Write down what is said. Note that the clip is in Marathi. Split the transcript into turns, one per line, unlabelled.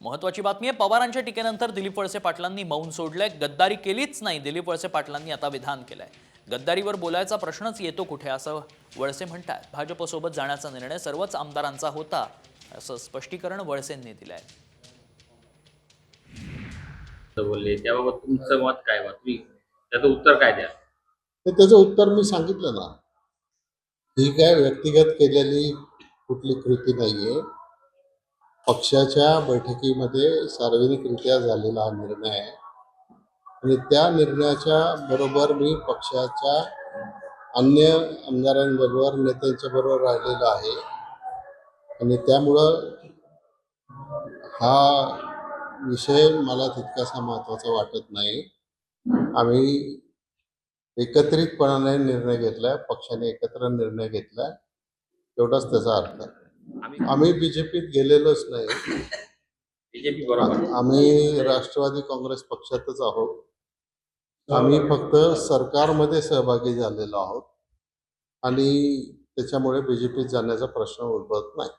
महत्वाची बातमी आहे, पवारांच्या टीकेनंतर दिलीप वळसे पाटलांनी मौन सोडलंय. गद्दारी केलीच नाही, दिलीप वळसे पाटलांनी आता विधान केलंय. गद्दारीवर बोलायचा प्रश्नच येतो कुठे, असं वळसे म्हणतात. भाजपसोबत जाण्याचा निर्णय सर्वच आमदारांचा होता, असं स्पष्टीकरण वळसेंनी दिलंय.
बोलले त्याबाबत तुमचं मत काय? तुम्ही त्याचं उत्तर काय द्या?
त्याचं उत्तर मी सांगितलं ना. ही काय व्यक्तिगत केलेली कुठली कृती नाहीये. पक्षाच्या बैठकीमध्ये सार्वजनिकरित्या झालेला हा निर्णय आहे आणि त्या निर्णयाच्या बरोबर मी पक्षाच्या अन्य आमदारांबरोबर, नेत्यांच्या बरोबर राहिलेलो आहे आणि त्यामुळं हा विषय मला तितकासा महत्त्वाचा वाटत नाही. आम्ही एकत्रितपणाने निर्णय घेतलाय, पक्षाने एकत्र निर्णय घेतलाय, एवढाच त्याचा अर्थ आहे. आम्ही बीजेपीत गेलेलोच नाही.
बीजेपी बरोबर
आम्ही राष्ट्रवादी काँग्रेस पक्षातच आहोत. आम्ही फक्त सरकारमध्ये सहभागी झालेलो आहोत आणि त्याच्यामुळे बीजेपीत जाण्याचा प्रश्न उद्भवत नाही.